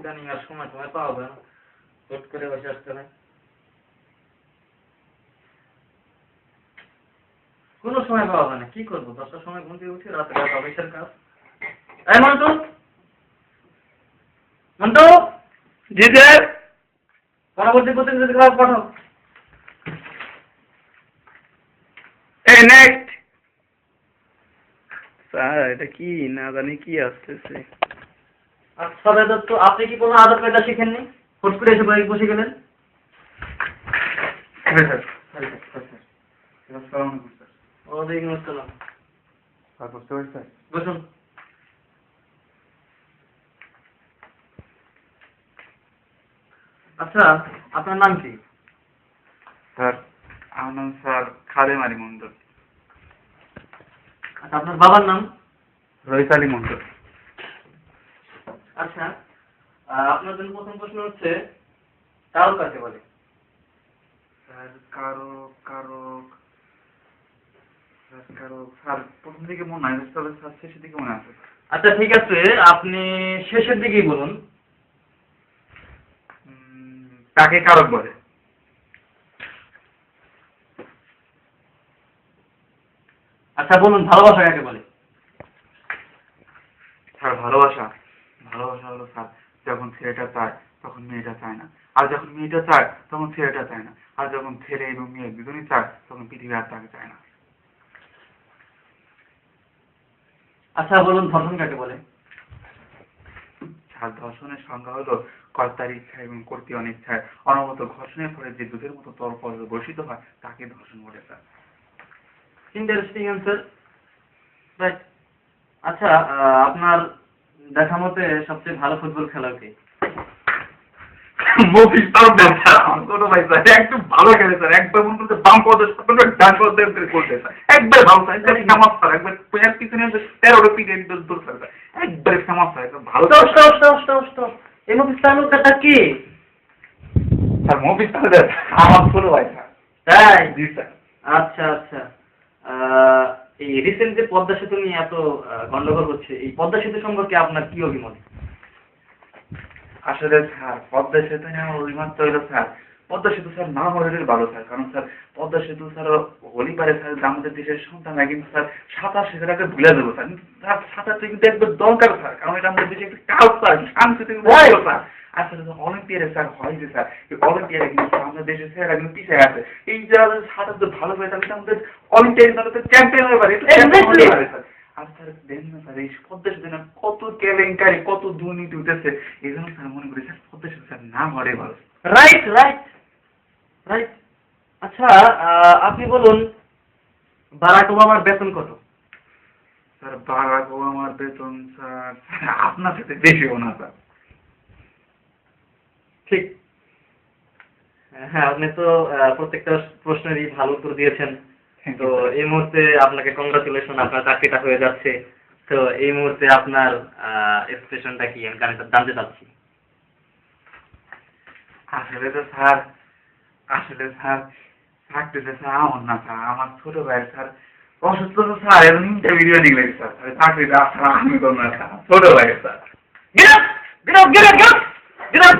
ইদানিং আর সময় সময় পাওয়া যায় না, হুট করে বসে আসতে হয়। কোনো সময় পাওয়া যায় না, কি করবো? 10টার সময় ঘুম থেকে উঠি, রাতে রাত অফিসের কাজ। এই মন্টু, মন্টু, জি স্যার। পরবর্তী প্রতিনিধি ক্লাস পাঠাও। এই নেক্সট। স্যার এটা কি না জানি কি আসতেছে। আচ্ছা বেদত্ত, আপনি কি কোনো আদব কায়দা শিখেননি? হুট করে এসে বসে গেলেন। ওয়ালাইকুম আসসালাম। বসুন। আচ্ছা, আপনার নাম কি? স্যার আমার নাম স্যার খাদেম আলী মন্ডল। আচ্ছা, আপনার বাবার নাম? রইস আলী মন্ডল। আচ্ছা, আপনার জন্য প্রথম প্রশ্ন হচ্ছে, কারো কাকে বলে? স্যার কারক স্যার প্রথম দিকে মনে হয়, তবে স্যার শেষের দিকে মনে আছে। আচ্ছা ঠিক আছে, আপনি শেষের দিকেই বলুন। কাকে কারক বলে? আচ্ছা বলুন, ভালোবাসা কাকে বলে? স্যার ভালোবাসা হলো স্যার যখন ছেলেটা চায় তখন মেয়েটা চায় না, আর যখন মেয়েটা চায় তখন ছেলেটা চায় না, আর যখন ছেলে এবং মেয়ে দুজনই চায় তখন পৃথিবী আর তাকে চায় না। আচ্ছা বলুন, ধর্ষণ কাকে বলে? স্যার ধর্ষণের সংজ্ঞা হলো কর্তার ইচ্ছা এবং কর্তৃ অনিচ্ছায় অনবরত ঘর্ষণের ফলে যে দুধের মতো তরল বর্ষিত হয় তাকে ধর্ষণ বলে স্যার। Interesting answer, right. আচ্ছা, আপনার দেখা মতে সবচেয়ে ভালো ফুটবল খেলোয়াড় কে? মফিজ তালুকদার স্যার, আমার ছোট ভাই স্যার, একটু ভালো খেলে স্যার, একবার মনে করতে বাম পদে ডান পদে করতে স্যার, একবার ভালো স্যার, একবার ফেমাস স্যার, একবার প্লেয়ার পিছনে 13টা পিটে দূর স্যার, একবার ফেমাস স্যার, ভালো স্টপ। এই মফিজ তালুকদারটা কি? স্যার। মফিজ তালুকদার আমার ছোট ভাই স্যার। তাই? জি স্যার। আচ্ছা। এই রিসেন্ট যে পদ্মা সেতু নিয়ে এত গন্ডগোল হচ্ছে, এই পদ্মা সেতু সম্পর্কে আপনার কি অভিমত? আসলে স্যার পদ্মা সেতু নিয়ে আমার অভিমত হইল স্যার, পদ্মা সেতু স্যার না হলে ভালো স্যার, কারণ স্যার পদ্মা সেতু স্যার হলি পারে স্যার, আমাদের দেশের সন্তান কিন্তু স্যার সাঁতার শেখাটাকে ভুলে দেবো স্যার, কিন্তু স্যার সাঁতারটা কিন্তু একবার দরকার স্যার, কারণ এটা আমাদের দেশে একটা কালচার সাংস্কৃতিক স্যার। আর স্যার অলিম্পিয়াডে স্যার হয় যে স্যার, এই অলিম্পিয়াডে কিন্তু আমাদের দেশের ছেলেরা কিন্তু পিছিয়ে আছে, এই যারা সাঁতার তো ভালো করে তাহলে আমাদের অলিম্পিয়াডে চ্যাম্পিয়ন হয়ে পারে স্যার। আর স্যার দেখেন না স্যার, এই পদ্মা সেতু না কত কেলেঙ্কারি, কত দুর্নীতি উঠেছে, এই জন্য স্যার মনে করি স্যার পদ্মা সেতু স্যার না হলে ভালো। রাইট। আচ্ছা, আপনি বলুন, বারাক ওবামার বেতন কত? স্যার বারাক ওবামার বেতন স্যার আপনার সাথে বেশিও না স্যার। ঠিক। হ্যাঁ, আপনি তো প্রত্যেকটা প্রশ্নেরই ভালো উত্তর দিয়েছেন। তো এই মুহূর্তে আপনাকে কংগ্রাচুলেশন, আপনার চাকরিটা হয়ে যাচ্ছে। তো এই মুহূর্তে আপনার এক্সপ্রেশনটা কি, আমি জানতে চাচ্ছি। আসলে স্যার চাকরিতে স্যার আমার না স্যার, আমার ছোট ভাই স্যার অসুস্থ তো স্যার, এখন ইন্টারভিউ নিয়ে গেছে স্যার, চাকরিটা স্যার আমি করবো না স্যার, ছোট ভাই স্যার। Get up!